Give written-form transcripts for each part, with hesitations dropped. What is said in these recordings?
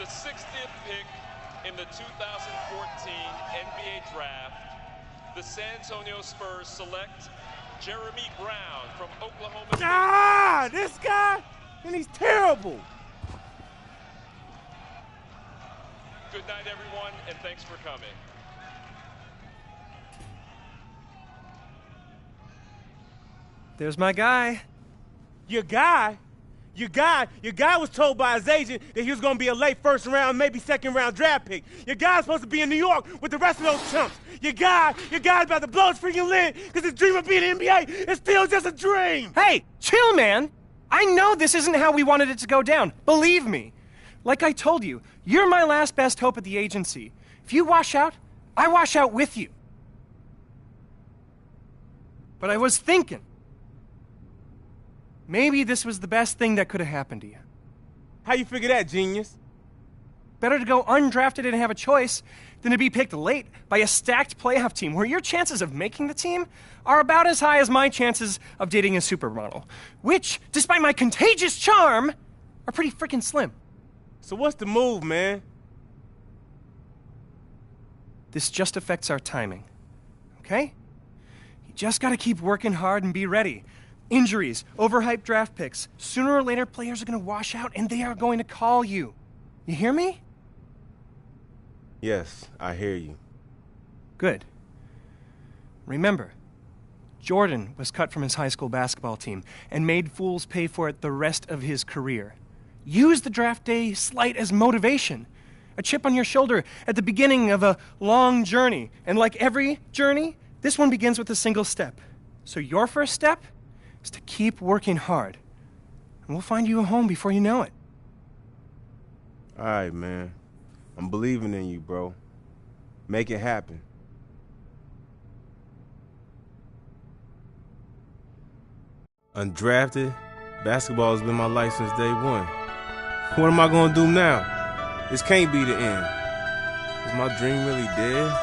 60th pick in the 2014 NBA Draft, the San Antonio Spurs select Jeremy Brown from Oklahoma State. Ah, this guy? And he's terrible. Good night, everyone, and thanks for coming. There's my guy. Your guy? Your guy was told by his agent that he was going to be a late first round, maybe second round draft pick. Your guy's supposed to be in New York with the rest of those chumps. Your guy's about to blow his freaking lid because his dream of being in the NBA is still just a dream. Hey, chill, man. I know this isn't how we wanted it to go down. Believe me. Like I told you, you're my last best hope at the agency. If you wash out, I wash out with you. But I was thinking, maybe this was the best thing that could have happened to you. How you figure that, genius? Better to go undrafted and have a choice than to be picked late by a stacked playoff team where your chances of making the team are about as high as my chances of dating a supermodel, which, despite my contagious charm, are pretty freaking slim. So what's the move, man? This just affects our timing, okay? You just gotta keep working hard and be ready. Injuries, overhyped draft picks. Sooner or later, players are gonna wash out and they are going to call you. You hear me? Yes, I hear you. Good. Remember, Jordan was cut from his high school basketball team and made fools pay for it the rest of his career. Use the draft day slight as motivation, a chip on your shoulder at the beginning of a long journey. And like every journey, this one begins with a single step. So your first step is to keep working hard, and we'll find you a home before you know it. All right, man. I'm believing in you, bro. Make it happen. Undrafted, basketball has been my life since day one. What am I gonna do now? This can't be the end. Is my dream really dead?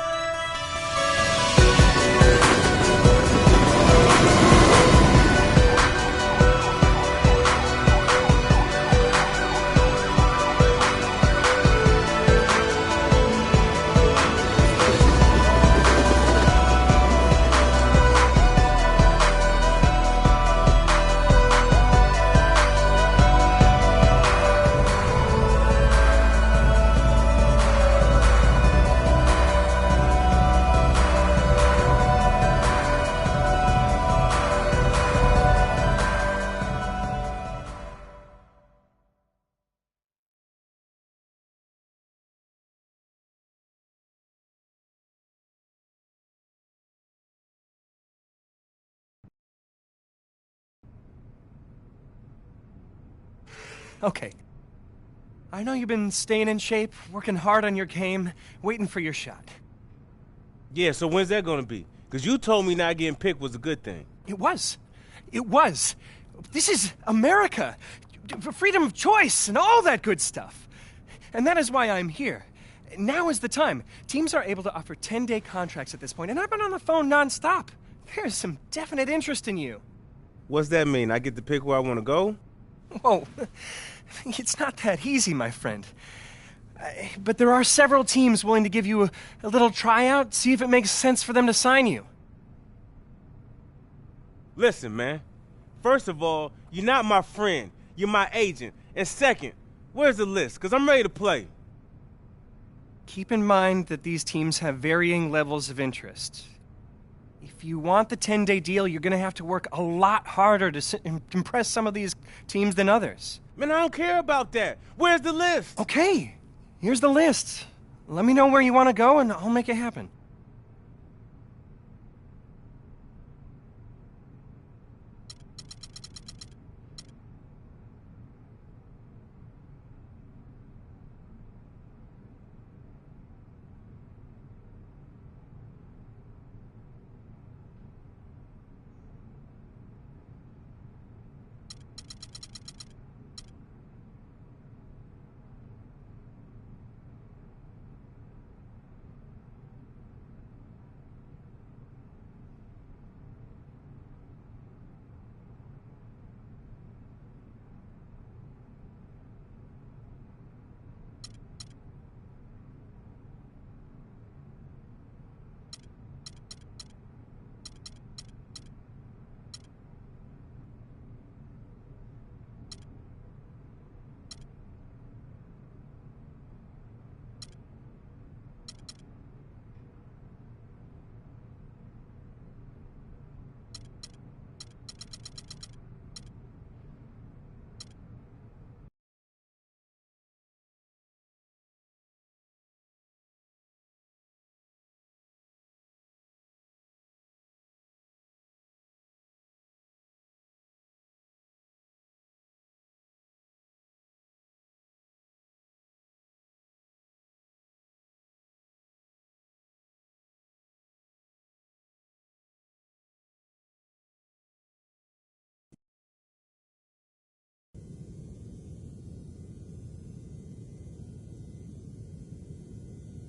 Okay. I know you've been staying in shape, working hard on your game, waiting for your shot. Yeah, so when's that gonna be? Because you told me not getting picked was a good thing. It was. It was. This is America. Freedom of choice and all that good stuff. And that is why I'm here. Now is the time. Teams are able to offer 10-day contracts at this point, and I've been on the phone nonstop. There's some definite interest in you. What's that mean? I get to pick where I want to go? Whoa. It's not that easy, my friend. But there are several teams willing to give you a little tryout, see if it makes sense for them to sign you. Listen, man. First of all, you're not my friend. You're my agent. And second, where's the list? Because I'm ready to play. Keep in mind that these teams have varying levels of interest. If you want the 10-day deal, you're going to have to work a lot harder to impress some of these teams than others. Man, I don't care about that. Where's the list? Okay, here's the list. Let me know where you want to go, and I'll make it happen.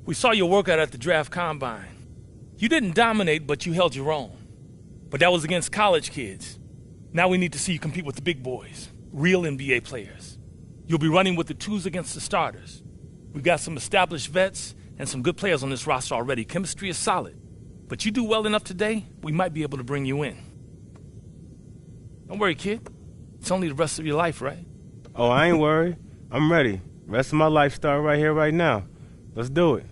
We saw your workout at the draft combine. You didn't dominate, but you held your own. But that was against college kids. Now we need to see you compete with the big boys, real NBA players. You'll be running with the twos against the starters. We've got some established vets and some good players on this roster already. Chemistry is solid. But you do well enough today, we might be able to bring you in. Don't worry, kid. It's only the rest of your life, right? Oh, I ain't worried. I'm ready. Rest of my life start right here, right now. Let's do it.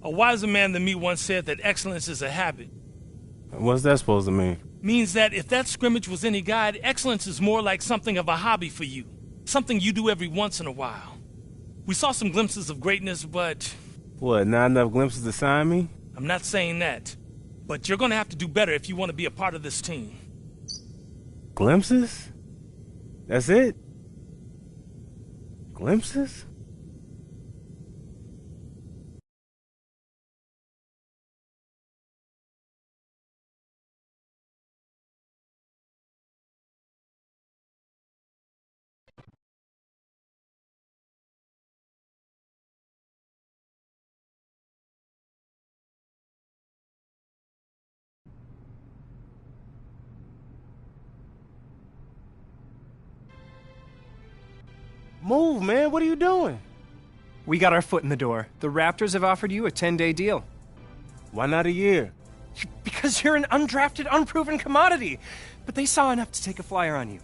A wiser man than me once said that excellence is a habit. What's that supposed to mean? Means that if that scrimmage was any guide, excellence is more like something of a hobby for you. Something you do every once in a while. We saw some glimpses of greatness, but... What, not enough glimpses to sign me? I'm not saying that. But you're gonna have to do better if you want to be a part of this team. Glimpses? That's it? Glimpses? Move, man. What are you doing? We got our foot in the door. The Raptors have offered you a 10-day deal. Why not a year? Because you're an undrafted, unproven commodity. But they saw enough to take a flyer on you.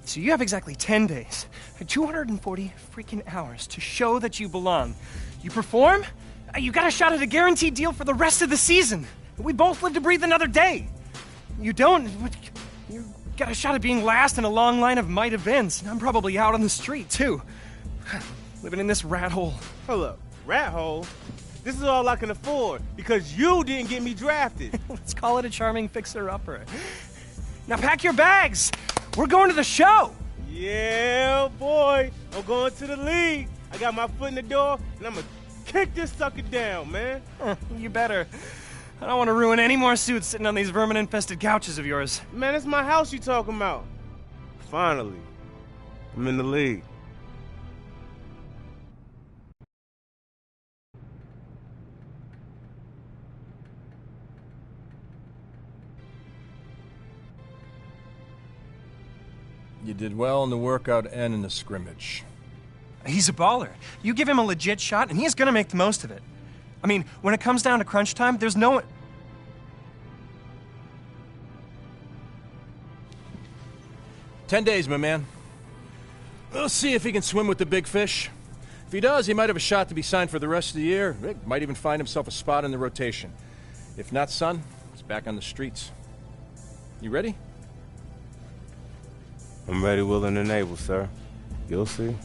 So you have exactly 10 days, 240 freaking hours to show that you belong. You perform, you got a shot at a guaranteed deal for the rest of the season. We both live to breathe another day. You don't, you got a shot at being last in a long line of might events, and I'm probably out on the street, too. Living in this rat hole. Hold up. Rat hole? This is all I can afford because you didn't get me drafted. Let's call it a charming fixer-upper. Now pack your bags. We're going to the show. Yeah, boy. I'm going to the league. I got my foot in the door, and I'm going to kick this sucker down, man. You better. I don't want to ruin any more suits sitting on these vermin-infested couches of yours. Man, it's my house you talking about. Finally, I'm in the league. You did well in the workout and in the scrimmage. He's a baller. You give him a legit shot, and he's gonna make the most of it. I mean, when it comes down to crunch time, there's no one... 10 days, my man. We'll see if he can swim with the big fish. If he does, he might have a shot to be signed for the rest of the year. He might even find himself a spot in the rotation. If not, son, he's back on the streets. You ready? I'm ready, willing, and able, sir. You'll see.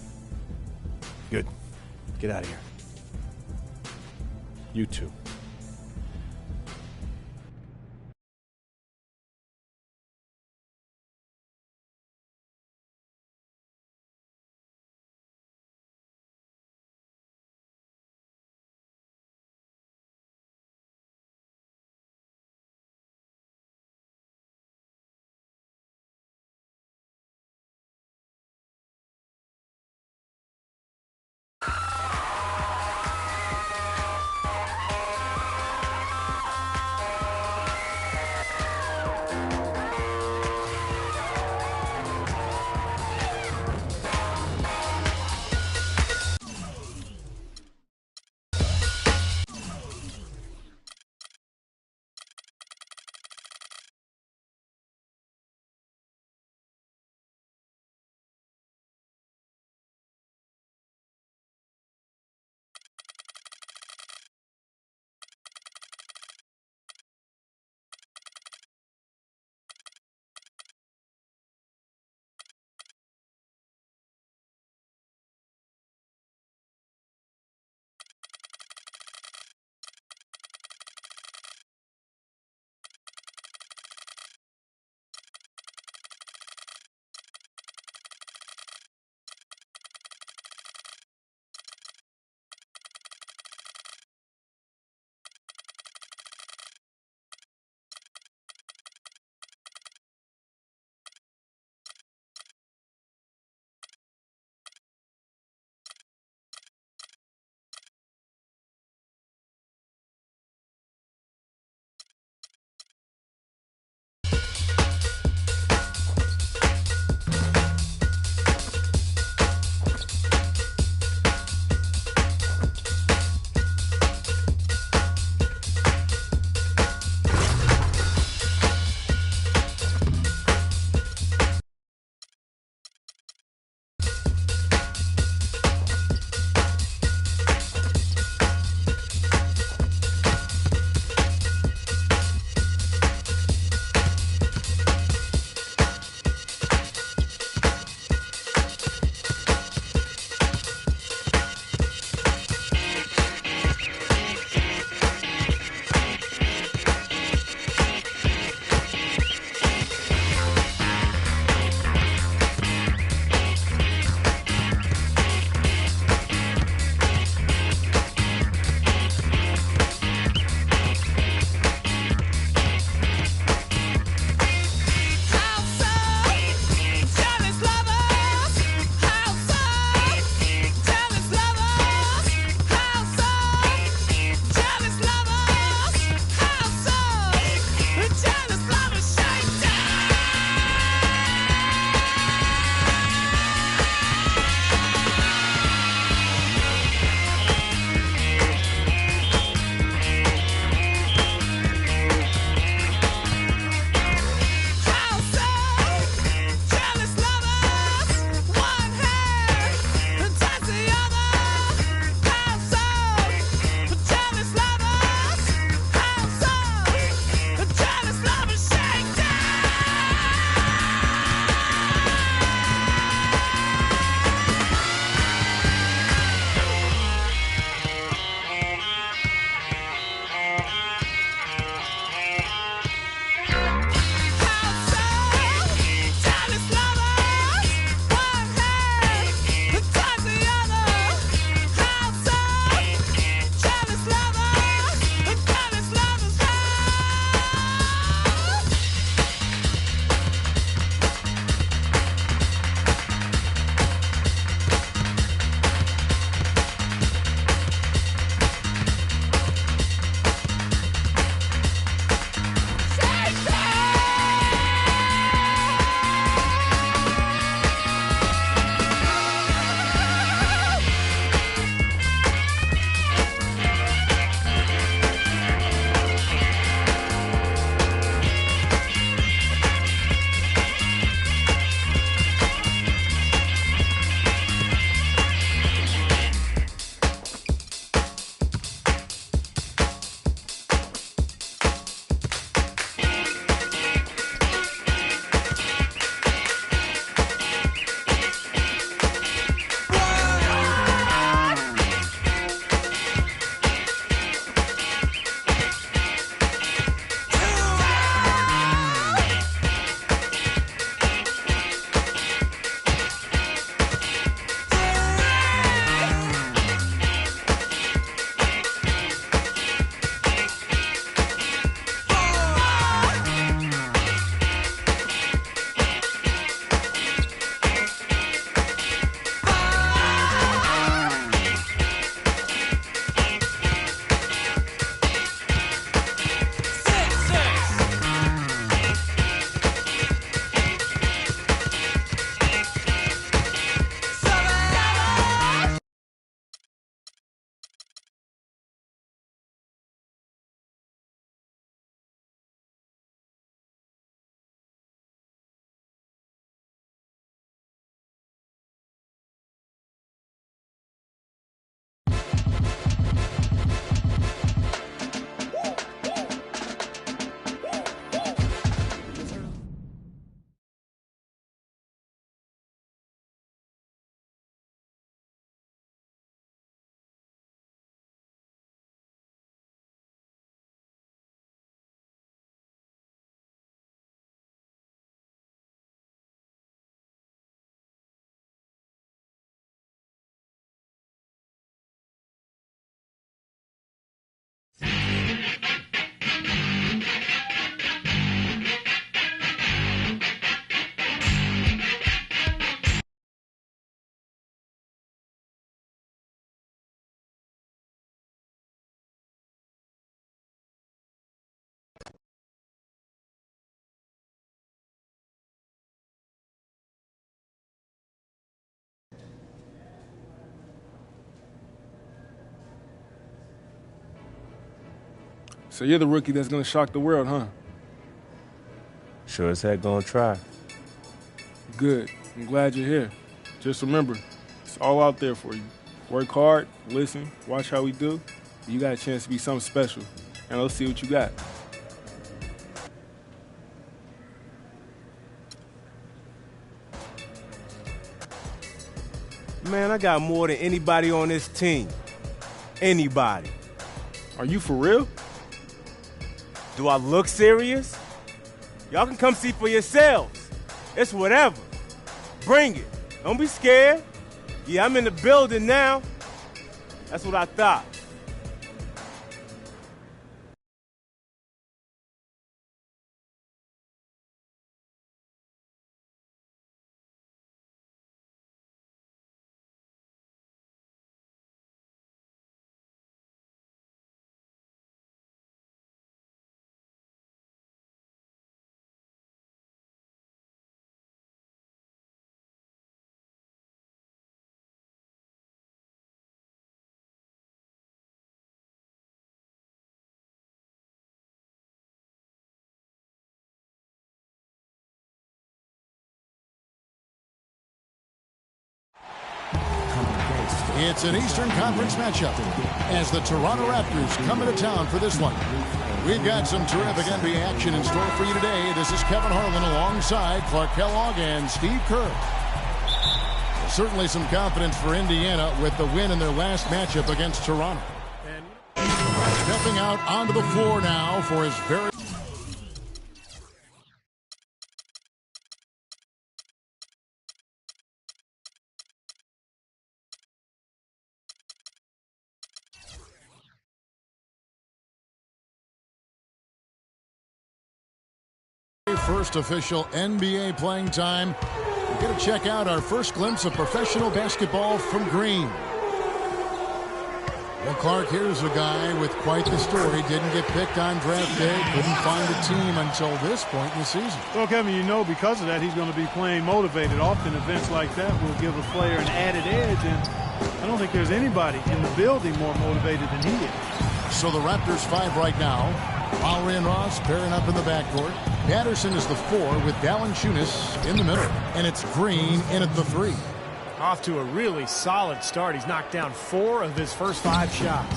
Good. Get out of here. You too. So you're the rookie that's gonna shock the world, huh? Sure as heck gonna try. Good. I'm glad you're here. Just remember, it's all out there for you. Work hard, listen, watch how we do. You got a chance to be something special. And let's see what you got. Man, I got more than anybody on this team. Anybody. Are you for real? Do I look serious? Y'all can come see for yourselves. It's whatever. Bring it. Don't be scared. Yeah, I'm in the building now. That's what I thought. It's an Eastern Conference matchup as the Toronto Raptors come into town for this one. We've got some terrific NBA action in store for you today. This is Kevin Harlan alongside Clark Kellogg and Steve Kerr. Certainly some confidence for Indiana with the win in their last matchup against Toronto. And stepping out onto the floor now for his very... First official NBA playing time. We're going to check out our first glimpse of professional basketball from Green. Well, Clark, here's a guy with quite the story. Didn't get picked on draft day. Couldn't find a team until this point in the season. Well, Kevin, you know because of that he's going to be playing motivated. Often events like that will give a player an added edge, and I don't think there's anybody in the building more motivated than he is. So the Raptors 5 right now. Lowry and Ross pairing up in the backcourt. Patterson is the 4 with Valanciunas in the middle. And it's Green in at the 3. Off to a really solid start. He's knocked down 4 of his first 5 shots.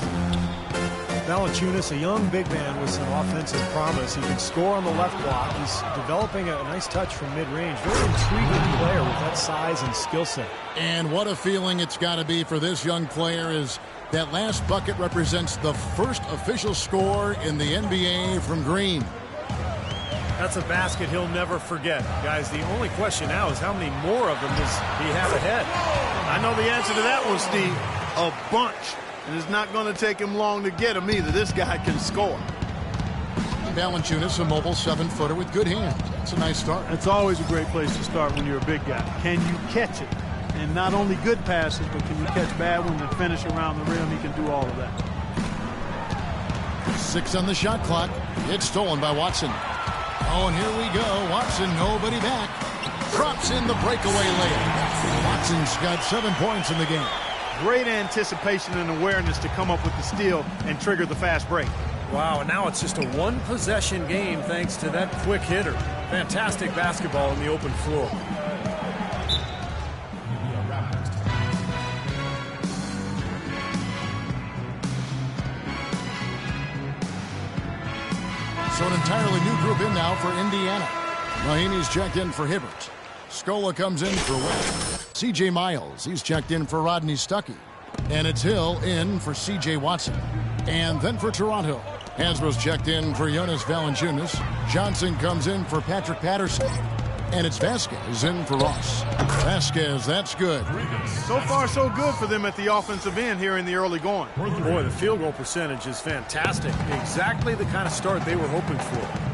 Valanciunas, a young big man with some offensive promise. He can score on the left block. He's developing a nice touch from mid-range. Very intriguing player with that size and skill set. And what a feeling it's got to be for this young player is that last bucket represents the first official score in the NBA from Green. That's a basket he'll never forget. Guys, the only question now is how many more of them does he have ahead? I know the answer to that one, Steve. A bunch. And it's not going to take him long to get him either. This guy can score. Valanciunas, a mobile 7-footer with good hands. That's a nice start. It's always a great place to start when you're a big guy. Can you catch it? And not only good passes, but can you catch bad ones and finish around the rim? He can do all of that. 6 on the shot clock. It's stolen by Watson. Oh, and here we go. Watson, nobody back. Drops in the breakaway layup. Watson's got 7 points in the game. Great anticipation and awareness to come up with the steal and trigger the fast break. Wow, and now it's just a one-possession game thanks to that quick hitter. Fantastic basketball on the open floor. So an entirely new group in now for Indiana. Mahinmi's checked in for Hibbert. Scola comes in for Webb. C.J. Miles, he's checked in for Rodney Stuckey. And it's Hill in for C.J. Watson. And then for Toronto, Hasbro's checked in for Jonas Valanciunas. Johnson comes in for Patrick Patterson. And it's Vasquez in for Ross. Vasquez, that's good. So far, so good for them at the offensive end here in the early going. Boy, the field goal percentage is fantastic. Exactly the kind of start they were hoping for.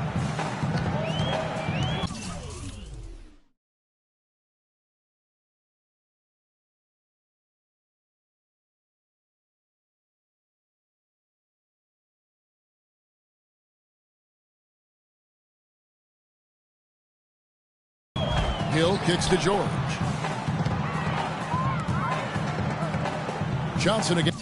Hill kicks to George. Johnson again.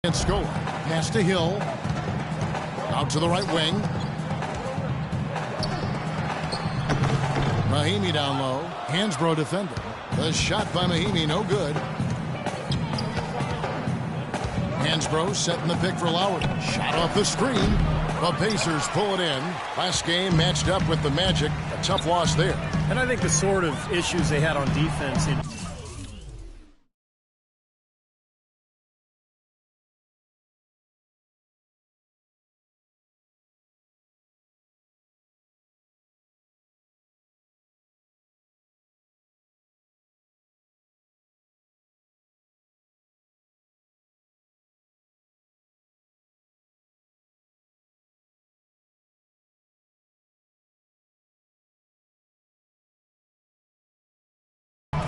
And Scola. Pass to Hill. Out to the right wing. Mahimi down low. Hansbrough defending. The shot by Mahimi, no good. Hansbrough setting the pick for Lowry. Shot off the screen. The Pacers pull it in. Last game matched up with the Magic. A tough loss there. And I think the sort of issues they had on defense in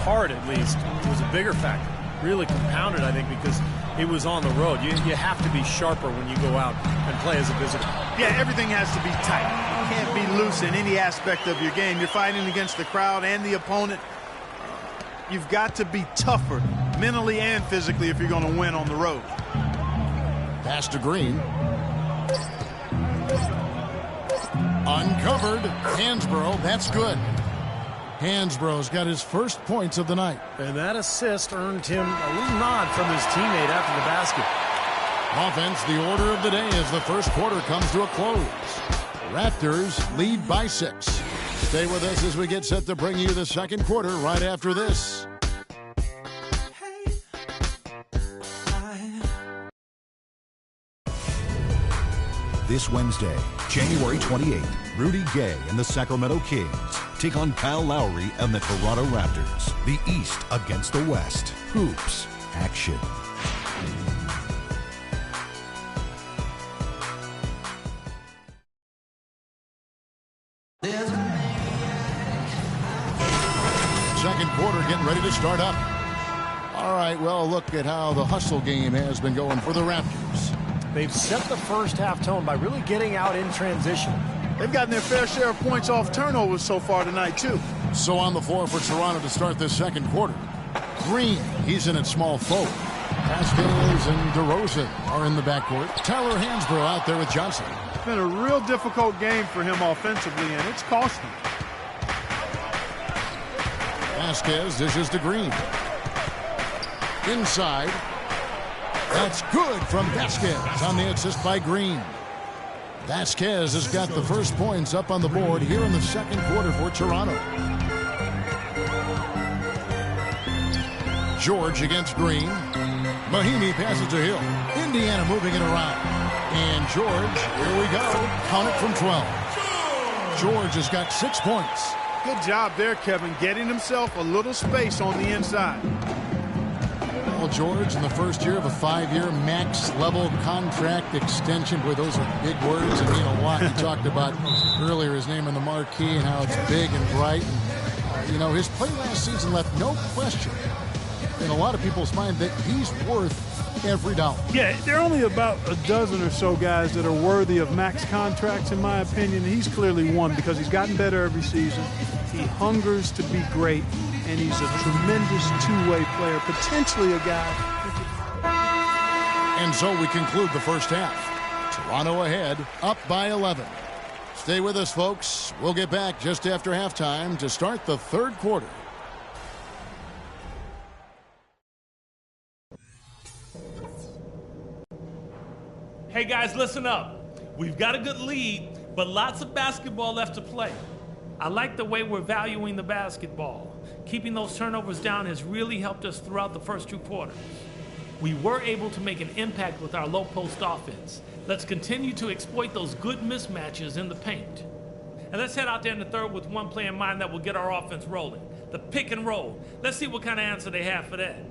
part, at least, was a bigger factor. Really compounded, I think, because it was on the road. You have to be sharper when you go out and play as a visitor. Yeah, everything has to be tight. You can't be loose in any aspect of your game. You're fighting against the crowd and the opponent. You've got to be tougher mentally and physically if you're going to win on the road. Pass to Green. Uncovered. Hansbrough, that's good. Hansbrough's got his first points of the night. And that assist earned him a little nod from his teammate after the basket. Offense, the order of the day as the first quarter comes to a close. Raptors lead by 6. Stay with us as we get set to bring you the second quarter right after this. This Wednesday, January 28th, Rudy Gay and the Sacramento Kings take on Kyle Lowry and the Toronto Raptors. The East against the West. Hoops action. Second quarter getting ready to start up. All right, well, look at how the hustle game has been going for the Raptors. They've set the first half tone by really getting out in transition. They've gotten their fair share of points off turnovers so far tonight, too. So on the floor for Toronto to start this second quarter. Green, he's in at small forward. Vasquez and DeRozan are in the backcourt. Tyler Hansbrough out there with Johnson. It's been a real difficult game for him offensively, and it's cost him. Vasquez dishes to Green. Inside. That's good from Vasquez on the assist by Green. Vasquez has got the first points up on the board here in the second quarter for Toronto. George against Green. Mahimi passes to Hill. Indiana moving it around. And George, here we go. Count it from 12. George has got 6 points. Good job there, Kevin, getting himself a little space on the inside. George in the first year of a 5-year max level contract extension. Boy, those are big words and mean a lot. He talked about earlier his name in the marquee and how it's big and bright. And, his play last season left no question in a lot of people's mind that he's worth every dollar. Yeah, there are only about a dozen or so guys that are worthy of max contracts, in my opinion. He's clearly one because he's gotten better every season. He hungers to be great. And he's a tremendous two-way player, potentially a guy. And so we conclude the first half. Toronto ahead, up by 11. Stay with us, folks. We'll get back just after halftime to start the third quarter. Hey guys, listen up. We've got a good lead, but lots of basketball left to play. I like the way we're valuing the basketball. Keeping those turnovers down has really helped us throughout the first 2 quarters. We were able to make an impact with our low post offense. Let's continue to exploit those good mismatches in the paint. And let's head out there in the third with one play in mind that will get our offense rolling. The pick and roll. Let's see what kind of answer they have for that.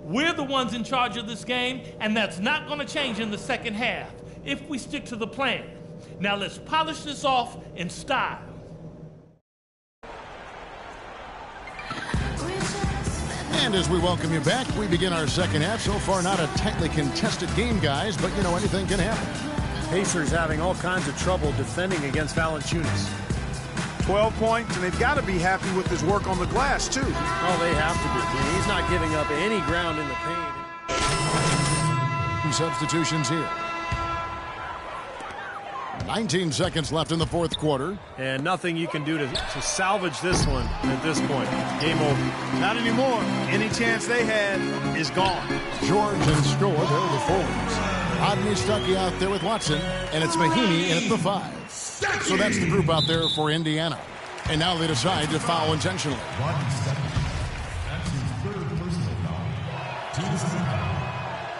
We're the ones in charge of this game, and that's not going to change in the second half if we stick to the plan. Now let's polish this off in style. And as we welcome you back, we begin our second half. So far, not a tightly contested game, guys, but, anything can happen. Pacers having all kinds of trouble defending against Valanciunas. 12 points, and they've got to be happy with his work on the glass, too. Oh, they have to be. He's not giving up any ground in the paint. substitutions here. 19 seconds left in the fourth quarter. And nothing you can do to salvage this one at this point. Game over. Not anymore. Any chance they had is gone. George and Score, they're the forwards. Rodney Stuckey out there with Watson, and it's Mahinmi in at the 5. So that's the group out there for Indiana. And now they decide to foul intentionally.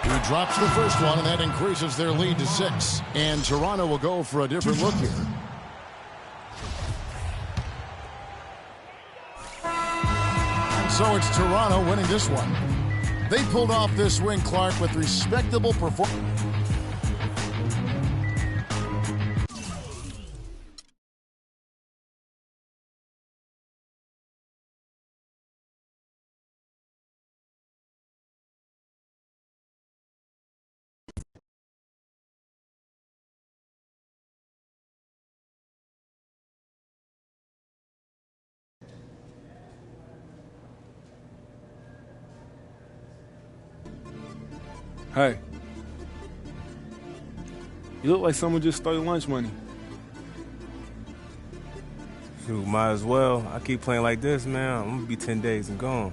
He drops the first one, and that increases their lead to 6. And Toronto will go for a different look here. And so it's Toronto winning this one. They pulled off this win, Clark, with respectable performance. Hey. You look like someone just stole your lunch money. Shoot, might as well. I keep playing like this, man. I'm gonna be 10 days and gone.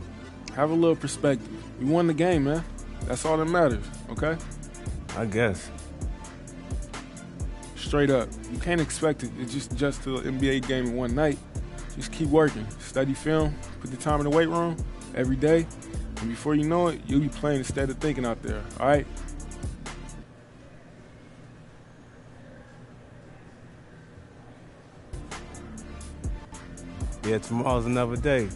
Have a little perspective. You won the game, man. That's all that matters, okay? I guess. Straight up. You can't expect it just to an NBA game in one night. Just keep working. Study film. Put the time in the weight room every day. And before you know it, you'll be playing instead of thinking out there, all right? Yeah, tomorrow's another day.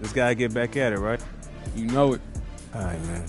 Just gotta get back at it, right? You know it. All right, man.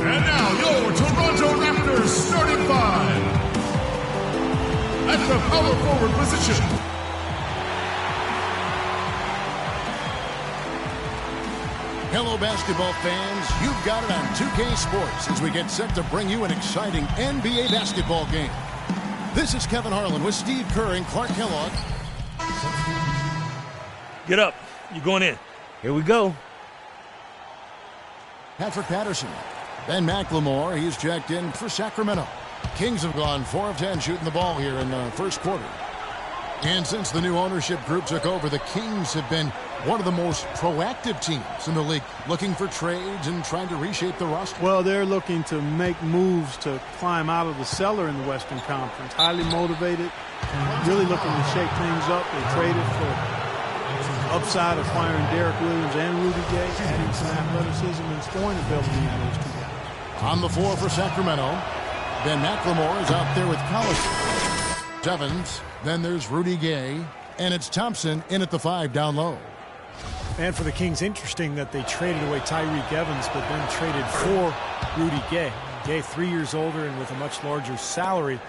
And now your Toronto Raptors starting 5. At the power forward position, Hello, basketball fans. You've got it on 2K Sports as we get set to bring you an exciting NBA basketball game. This is Kevin Harlan with Steve Kerr and Clark Kellogg. Get up. You're going in. Here we go. Patrick Patterson. Ben McLemore, he's checked in for Sacramento. Kings have gone 4 of 10 shooting the ball here in the first quarter. And since the new ownership group took over, the Kings have been one of the most proactive teams in the league, looking for trades and trying to reshape the roster. Well, they're looking to make moves to climb out of the cellar in the Western Conference. Highly motivated, really looking to shake things up. They traded for some upside, acquiring Derek Williams and Rudy Gay, adding some athleticism and scoring ability in those two guys. On the floor for Sacramento, Ben McLemore is out there with Collison. Evans, then there's Rudy Gay, and it's Thompson in at the 5 down low. And for the Kings, interesting that they traded away Tyreke Evans, but then traded for Rudy Gay. Gay 3 years older and with a much larger salary,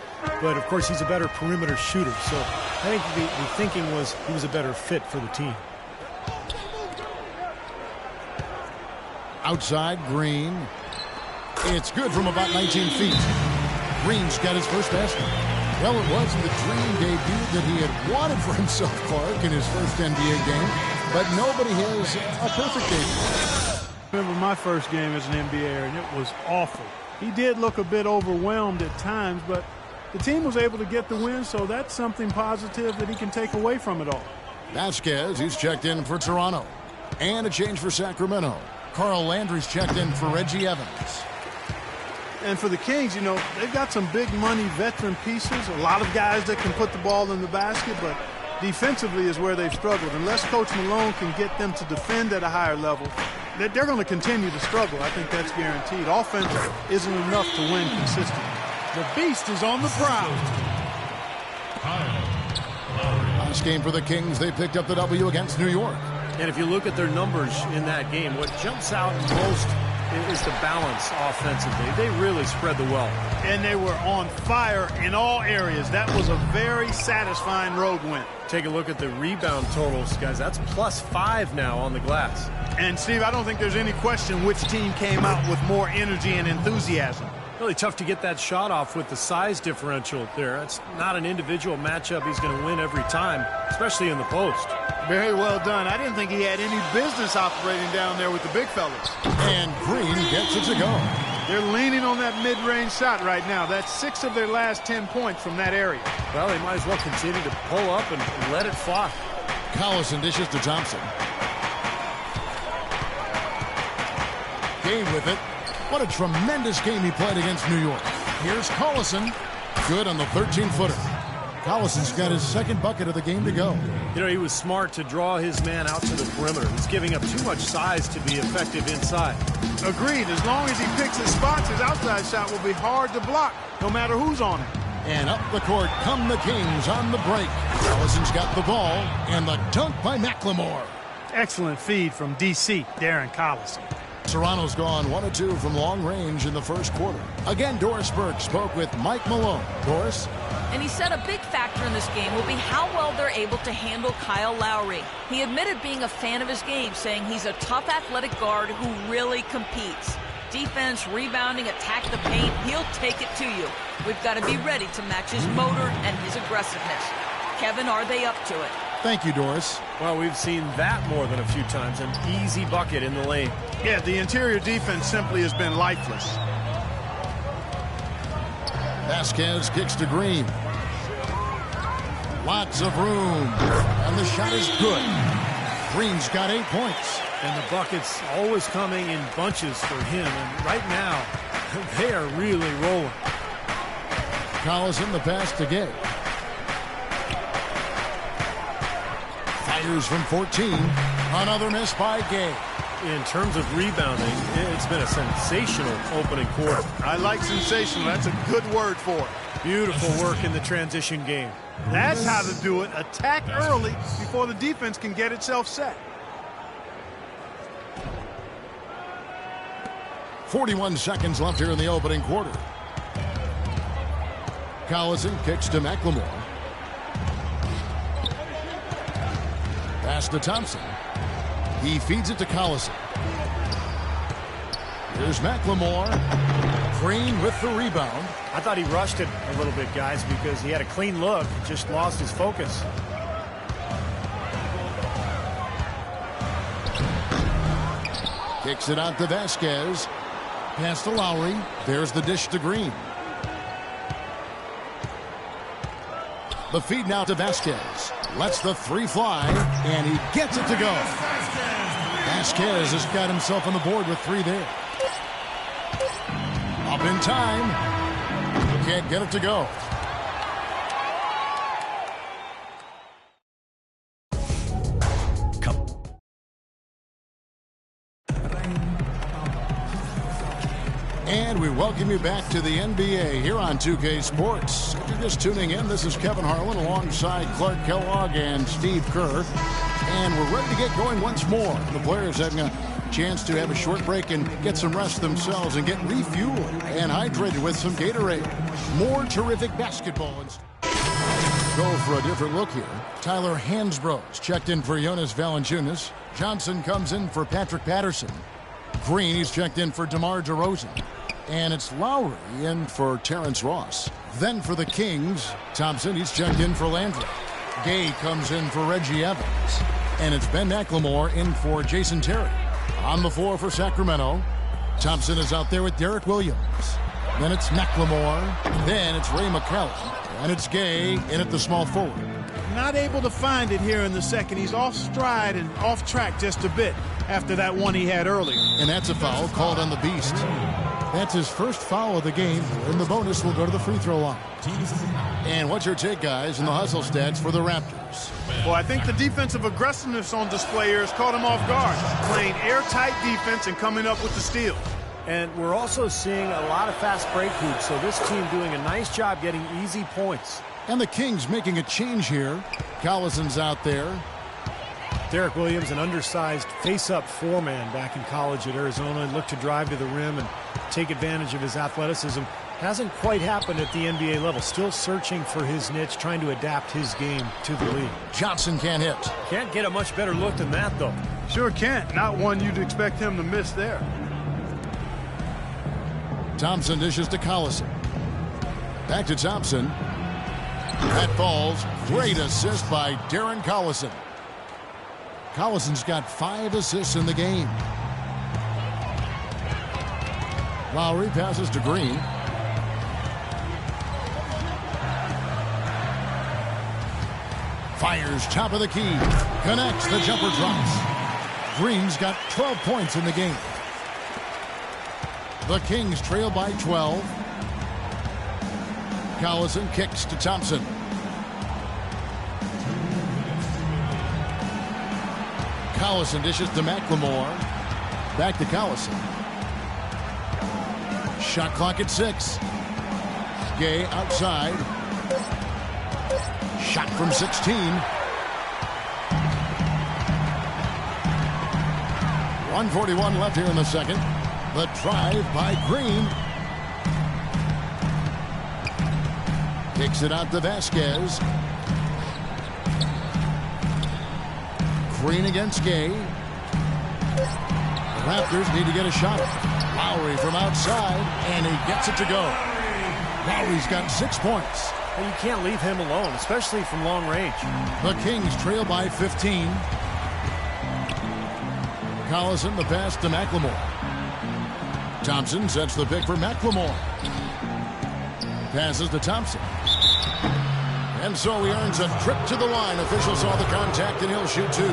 but of course he's a better perimeter shooter. So I think the thinking was he was a better fit for the team. Outside, Green. It's good from about 19 feet. Green's got his first basket. Well, it was the dream debut that he had wanted for himself, Clark, in his first NBA game, but nobody has a perfect debut. Remember my first game as an NBAer, and it was awful. He did look a bit overwhelmed at times, but the team was able to get the win, so that's something positive that he can take away from it all. Vasquez, he's checked in for Toronto. And a change for Sacramento. Carl Landry's checked in for Reggie Evans. And for the Kings, you know, they've got some big money veteran pieces, a lot of guys that can put the ball in the basket, but defensively is where they've struggled. Unless Coach Malone can get them to defend at a higher level, they're going to continue to struggle. I think that's guaranteed. Offense isn't enough to win consistently. The Beast is on the prowl. Last game for the Kings, they picked up the W against New York. And if you look at their numbers in that game, what jumps out most is the balance offensively. They really spread the wealth. And they were on fire in all areas. That was a very satisfying road win. Take a look at the rebound totals, guys. That's +5 now on the glass. And, Steve, I don't think there's any question which team came out with more energy and enthusiasm. Really tough to get that shot off with the size differential there. It's not an individual matchup he's going to win every time, especially in the post. Very well done. I didn't think he had any business operating down there with the big fellas. And Green gets it to go. They're leaning on that mid-range shot right now. That's 6 of their last 10 points from that area. Well, they might as well continue to pull up and let it fly. Collison dishes to Thompson. Gay with it. What a tremendous game he played against New York. Here's Collison. Good on the 13-footer. Collison's got his second bucket of the game to go. You know, he was smart to draw his man out to the perimeter. He's giving up too much size to be effective inside. Agreed. As long as he picks his spots, his outside shot will be hard to block, no matter who's on it. And up the court come the Kings on the break. Collison's got the ball, and the dunk by McLemore. Excellent feed from D.C., Darren Collison. Toronto's gone 1 of 2 from long range in the first quarter. Again, Doris Burke spoke with Mike Malone. Doris? And he said a big factor in this game will be how well they're able to handle Kyle Lowry. He admitted being a fan of his game, saying he's a tough athletic guard who really competes. Defense, rebounding, attack the paint, he'll take it to you. We've got to be ready to match his motor and his aggressiveness. Kevin, are they up to it? Thank you, Doris. Well, we've seen that more than a few times. An easy bucket in the lane. Yeah, the interior defense simply has been lifeless. Vasquez kicks to Green. Lots of room. And the shot is good. Green's got 8 points. And the buckets always coming in bunches for him. And right now, they are really rolling. Collison the pass to Gay. Fires from 14. Another miss by Gay. In terms of rebounding, it's been a sensational opening quarter. I like sensational. That's a good word for it. Beautiful work in the transition game. That's how to do it. Attack early before the defense can get itself set. 41 seconds left here in the opening quarter. Collison kicks to McLemore. Pass to Thompson. He feeds it to Collison. Here's McLemore. Green with the rebound. I thought he rushed it a little bit, guys, because he had a clean look, just lost his focus. Kicks it out to Vasquez. Pass to Lowry. There's the dish to Green. The feed now to Vasquez. Lets the three fly, and he gets it to go. Vasquez has got himself on the board with 3 there. Up in time. Can't get it to go. And we welcome you back to the NBA here on 2K Sports. If you're just tuning in, this is Kevin Harlan alongside Clark Kellogg and Steve Kerr. And we're ready to get going once more. The players having a chance to have a short break and get some rest themselves and get refueled and hydrated with some Gatorade. More terrific basketball. Go for a different look here. Tyler Hansbrough's checked in for Jonas Valanciunas. Johnson comes in for Patrick Patterson. Green, he's checked in for DeMar DeRozan. And it's Lowry in for Terrence Ross. Then for the Kings, Thompson, he's checked in for Landry. Gay comes in for Reggie Evans. And it's Ben McLemore in for Jason Terry. On the floor for Sacramento, Thompson is out there with Derek Williams. Then it's McLemore. Then it's Ray McCallum. And it's Gay in at the small forward. Not able to find it here in the second. He's off stride and off track just a bit after that one he had earlier. And that's a foul called on the Beast. That's his first foul of the game, and the bonus will go to the free throw line. And what's your take, guys, in the hustle stats for the Raptors? Well, I think the defensive aggressiveness on display here has caught him off guard, playing airtight defense and coming up with the steal. And we're also seeing a lot of fast break hoops, so this team doing a nice job getting easy points. And the Kings making a change here. Collison's out there. Derek Williams, an undersized face-up 4-man back in college at Arizona, looked to drive to the rim and take advantage of his athleticism. Hasn't quite happened at the NBA level. Still searching for his niche, trying to adapt his game to the league. Johnson can't hit. Can't get a much better look than that, though. Sure can't. Not one you'd expect him to miss there. Thompson dishes to Collison. Back to Thompson. That falls. Great assist by Darren Collison. Collison's got 5 assists in the game. Lowry passes to Green. Fires top of the key. Connects. The jumper drops. Green's got 12 points in the game. The Kings trail by 12. Collison kicks to Thompson. Collison dishes to McLemore. Back to Collison. Shot clock at 6. Gay outside. Shot from 16. 1:41 left here in the second. The drive by Green. Kicks it out to Vasquez. Green against Gay. The Raptors need to get a shot. Lowry from outside, and he gets it to go. Lowry's got 6 points. Well, you can't leave him alone, especially from long range. The Kings trail by 15. Collison the pass to McLemore. Thompson sets the pick for McLemore. Passes to Thompson. And so he earns a trip to the line. Officials saw the contact, and he'll shoot 2.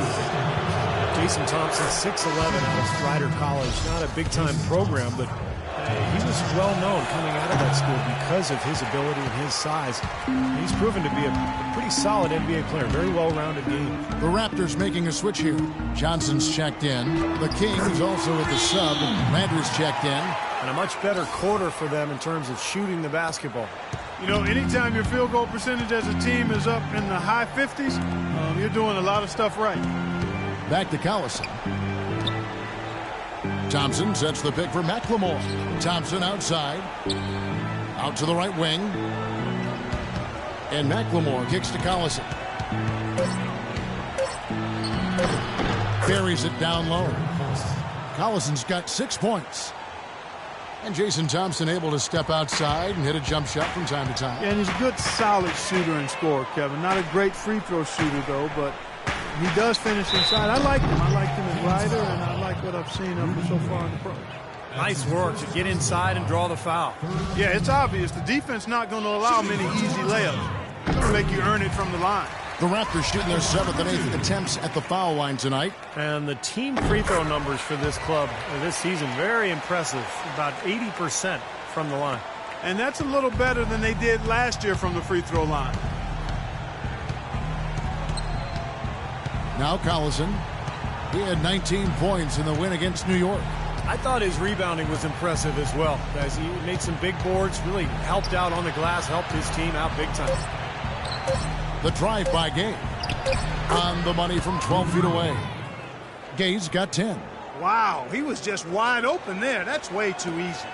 Jason Thompson, 6'11", out of Rider College. Not a big-time program, but he was well-known coming out of that school because of his ability and his size. He's proven to be a pretty solid NBA player. Very well-rounded game. The Raptors making a switch here. Johnson's checked in. The Kings also with the sub. Landry's checked in. And a much better quarter for them in terms of shooting the basketball. You know, anytime your field goal percentage as a team is up in the high 50s, you're doing a lot of stuff right. Back to Collison. Thompson sets the pick for McLemore. Thompson outside. Out to the right wing. And McLemore kicks to Collison. Buries it down low. Collison's got 6 points. And Jason Thompson able to step outside and hit a jump shot from time to time. Yeah, and he's a good, solid shooter and scorer, Kevin. Not a great free throw shooter, though, but he does finish inside. I like him. I like him as Ryder, and I like what I've seen of him so far in the pros. Nice work to get inside and draw the foul. Yeah, it's obvious. The defense not going to allow many easy layups. It's going to make you earn it from the line. The Raptors shooting their 7th and 8th attempts at the foul line tonight. And the team free throw numbers for this club this season, very impressive. About 80% from the line. And that's a little better than they did last year from the free throw line. Now Collison. He had 19 points in the win against New York. I thought his rebounding was impressive as well, guys. He made some big boards, really helped out on the glass, helped his team out big time. The drive by Gay. On the money from 12 feet away. Gay's got 10. Wow, he was just wide open there. That's way too easy.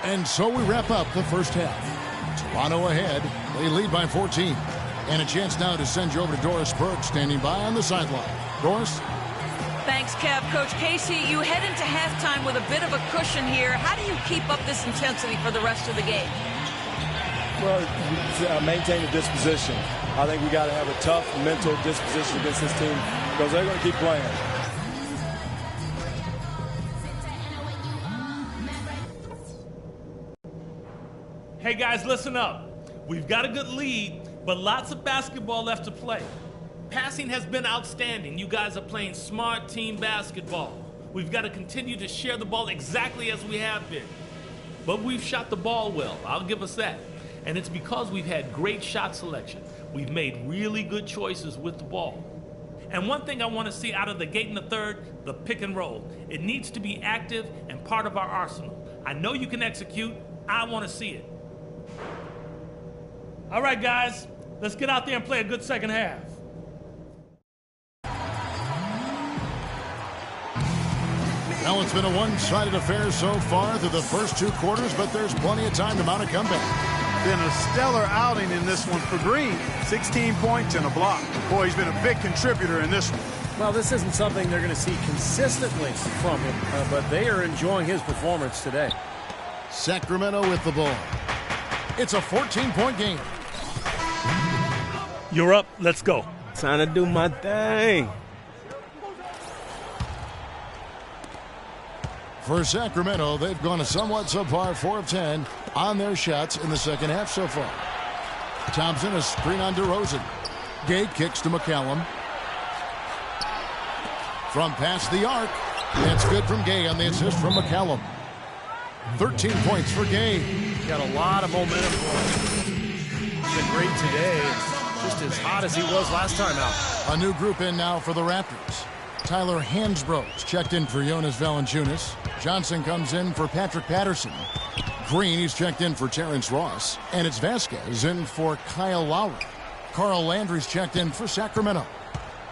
And so we wrap up the first half. Toronto ahead. They lead by 14. And a chance now to send you over to Doris Burke, standing by on the sideline. Doris? Thanks, Kev. Coach Casey, you head into halftime with a bit of a cushion here. How do you keep up this intensity for the rest of the game? Well, maintain the disposition. I think we got to have a tough mental disposition against this team because they're going to keep playing. Hey guys, listen up. We've got a good lead, but lots of basketball left to play. Passing has been outstanding. You guys are playing smart team basketball. We've got to continue to share the ball exactly as we have been. But we've shot the ball well, I'll give us that. And it's because we've had great shot selection. We've made really good choices with the ball. And one thing I want to see out of the gate in the third, the pick and roll. It needs to be active and part of our arsenal. I know you can execute. I want to see it. All right, guys, let's get out there and play a good second half. Well, it's been a one-sided affair so far through the first 2 quarters, but there's plenty of time to mount a comeback. Been a stellar outing in this one for Green. 16 points and a block. Boy, he's been a big contributor in this one. Well, this isn't something they're going to see consistently from him, but they are enjoying his performance today. Sacramento with the ball. It's a 14-point game. You're up. Let's go. Time to do my thing. For Sacramento, they've gone a somewhat subpar 4 of 10 on their shots in the second half so far. Thompson, a screen on DeRozan. Gay kicks to McCallum. From past the arc. That's good from Gay on the assist from McCallum. 13 points for Gay. Got a lot of momentum for him. He's been great today. Just as hot as he was last time out. A new group in now for the Raptors. Tyler Hansbrough's checked in for Jonas Valanciunas. Johnson comes in for Patrick Patterson. Green, he's checked in for Terrence Ross. And it's Vasquez in for Kyle Lowry. Carl Landry's checked in for Sacramento.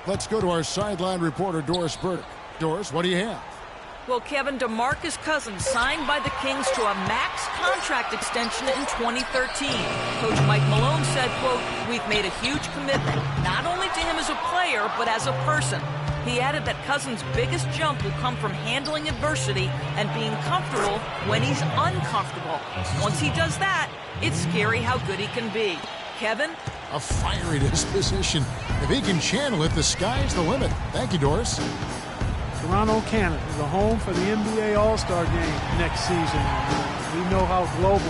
Let's go to our sideline reporter, Doris Burke. Doris, what do you have? Well, Kevin, DeMarcus Cousins signed by the Kings to a max contract extension in 2013. Coach Mike Malone said, quote, "We've made a huge commitment, not only to him as a player, but as a person." He added that Cousins' biggest jump will come from handling adversity and being comfortable when he's uncomfortable. Once he does that, it's scary how good he can be. Kevin? A fiery disposition. If he can channel it, the sky's the limit. Thank you, Doris. Toronto, Canada, the home for the NBA All-Star Game next season. We know how global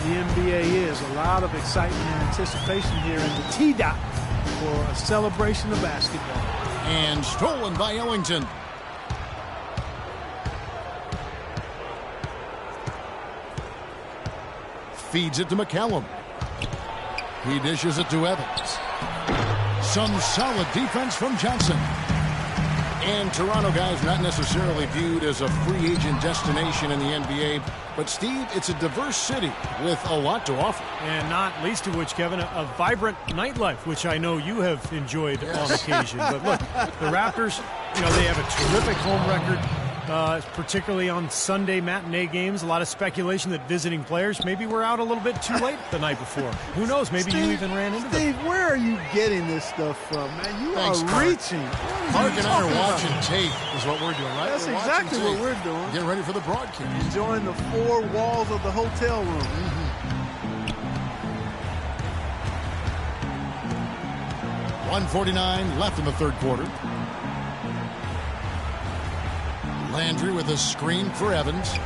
the NBA is. A lot of excitement and anticipation here in the T-Dot for a celebration of basketball. And stolen by Ellington. Feeds it to McCallum. He dishes it to Evans. Some solid defense from Johnson. And Toronto, guys, not necessarily viewed as a free agent destination in the NBA. But, Steve, it's a diverse city with a lot to offer. And not least of which, Kevin, a vibrant nightlife, which I know you have enjoyed on occasion. But look, the Raptors, they have a terrific home record. particularly on Sunday matinee games. A lot of speculation that visiting players maybe were out a little bit too late the night before. Who knows? Maybe you even ran into them. Steve, where are you getting this stuff from, man? You are reaching. Mark and I are watching tape is what we're doing, right? That's We're exactly watching what tape. we're doing. Getting ready for the broadcast. Enjoying the four walls of the hotel room. 1:49 left in the third quarter. Landry with a screen for Evans.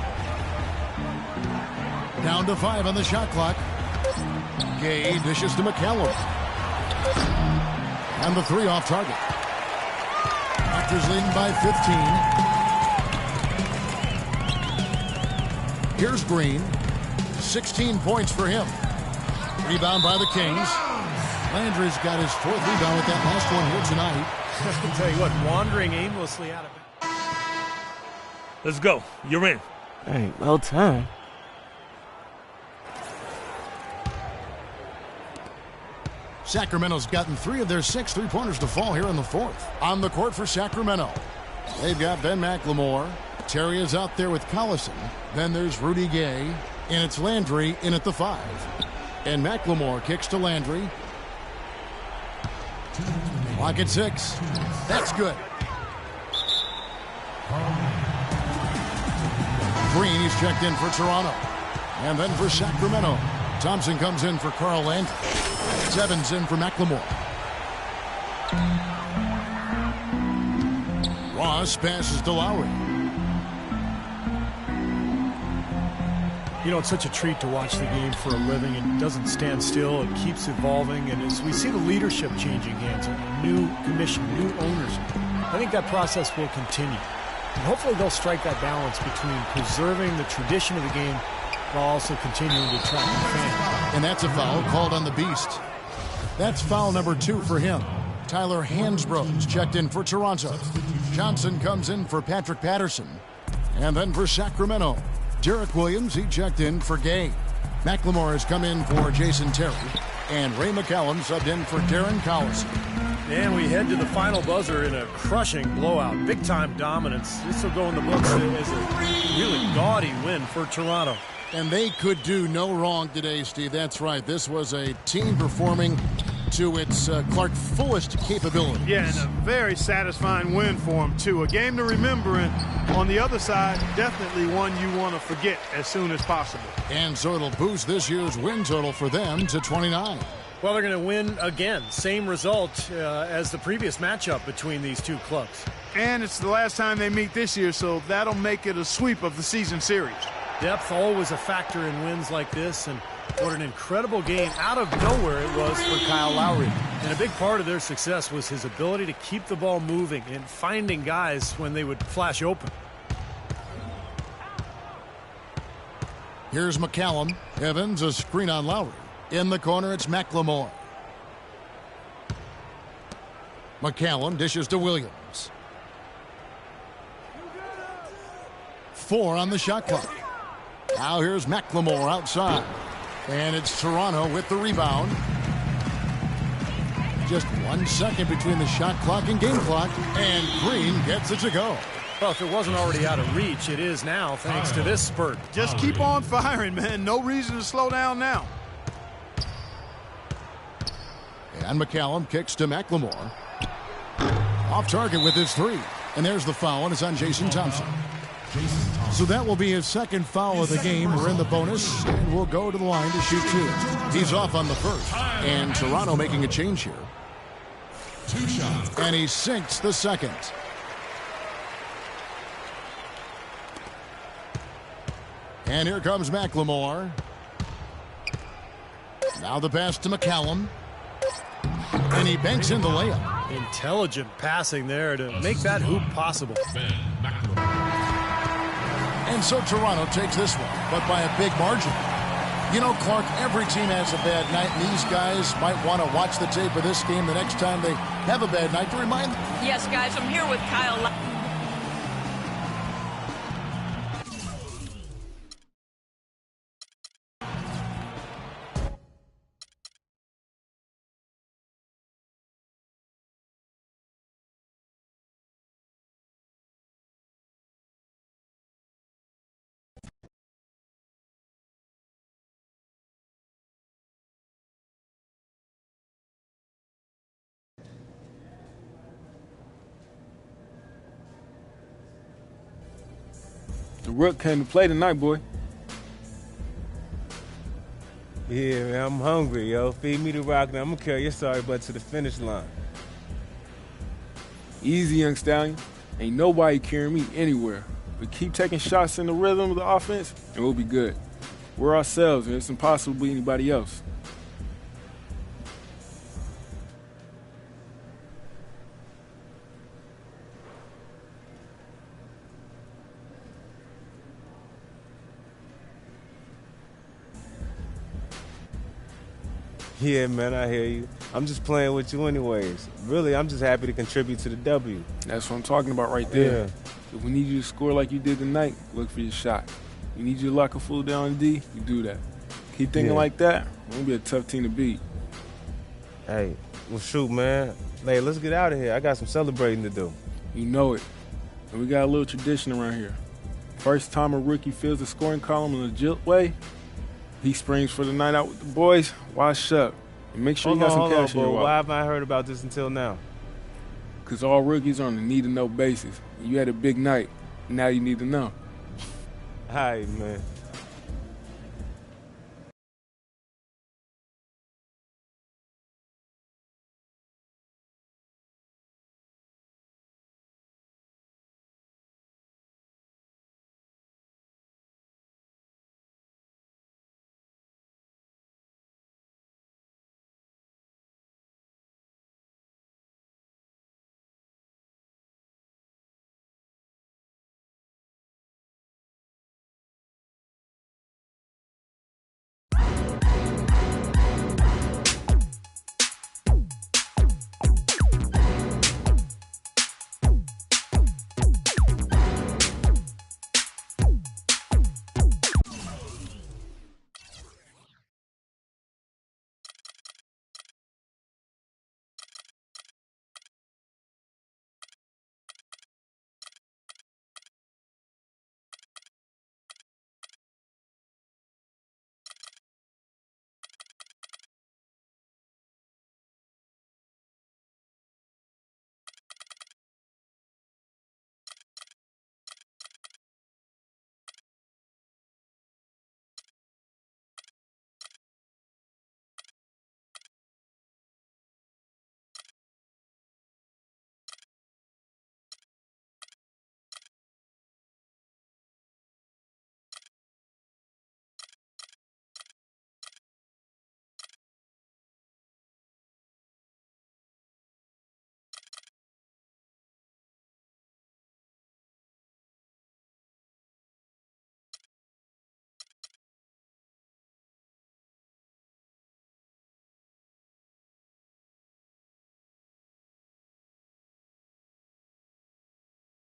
Down to 5 on the shot clock. Gay dishes to McCallum. And the 3 off target. Raptors leading by 15. Here's Green. 16 points for him. Rebound by the Kings. Landry's got his 4th rebound with that last one here tonight. I'll tell you what, wandering aimlessly out of it. Let's go. You're in. Hey, well time. Sacramento's gotten 3 of their 6 3-pointers to fall here in the 4th. On the court for Sacramento, they've got Ben McLemore. Terry is out there with Collison. Then there's Rudy Gay, and it's Landry in at the 5. And McLemore kicks to Landry. Clock at 6. That's good. Green, he's checked in for Toronto. And then for Sacramento, Thompson comes in for Carl Landry. Evans in for McLemore. Ross passes to Lowry. You know, it's such a treat to watch the game for a living. It doesn't stand still. It keeps evolving. And as we see the leadership changing hands, a new commission, new owners, I think that process will continue. And hopefully they'll strike that balance between preserving the tradition of the game while also continuing to attract the fans. And that's a foul called on the Beast. That's foul number 2 for him. Tyler Hansbrough's checked in for Toronto. Johnson comes in for Patrick Patterson. And then for Sacramento, Derek Williams, he checked in for Gay. McLemore has come in for Jason Terry. And Ray McCallum subbed in for Darren Collison. And we head to the final buzzer in a crushing blowout. Big-time dominance. This will go in the books as a really gaudy win for Toronto. And they could do no wrong today, Steve. That's right. This was a team performing to its Clark fullest capabilities. Yeah, and a very satisfying win for him, too. A game to remember, and on the other side, definitely one you want to forget as soon as possible. And so it'll boost this year's win total for them to 29. Well, they're going to win again. Same result as the previous matchup between these two clubs. And it's the last time they meet this year, so that'll make it a sweep of the season series. Depth always a factor in wins like this, and what an incredible game out of nowhere it was for Kyle Lowry. And a big part of their success was his ability to keep the ball moving and finding guys when they would flash open. Here's McCallum. Evans, a screen on Lowry. In the corner, it's McLemore. McCallum dishes to Williams. 4 on the shot clock. Now here's McLemore outside. And it's Toronto with the rebound. Just 1 second between the shot clock and game clock. And Green gets it to go. Well, if it wasn't already out of reach, it is now thanks to this spurt. Just keep on firing, man. No reason to slow down now. And McCallum kicks to McLemore. Off target with his 3. And there's the foul, and it's on Jason Thompson. So that will be his second foul of the game. We're in the bonus, and we'll go to the line to shoot 2. He's off on the first. And Toronto making a change here. 2 shots. And he sinks the second. And here comes McLemore. Now the pass to McCallum. And he banks in the layup. Intelligent passing there to make that hoop possible. And so Toronto takes this one, but by a big margin. You know, Clark, every team has a bad night, and these guys might want to watch the tape of this game the next time they have a bad night to remind them. Yes, guys, I'm here with Kyle. The Rook came to play tonight, boy. Yeah, man, I'm hungry, yo. Feed me the rock, and I'm gonna carry your sorry butt to the finish line. Easy, young stallion. Ain't nobody carrying me anywhere. We keep taking shots in the rhythm of the offense, and we'll be good. We're ourselves, and it's impossible to be anybody else. Yeah, man, I hear you. I'm just playing with you anyways. Really, I'm just happy to contribute to the W. That's what I'm talking about right there. Yeah. If we need you to score like you did tonight, look for your shot. We need you to lock a fool down in D, you do that. Keep thinking like that, we're going to be a tough team to beat. Hey, well, shoot, man. Hey, let's get out of here. I got some celebrating to do. You know it. And we got a little tradition around here. First time a rookie fills the scoring column in a legit way, he springs for the night out with the boys, wash up, and make sure you got some cash in your wallet. Why haven't I heard about this until now? Because all rookies are on a need-to-know basis. You had a big night, now you need to know. All right, man.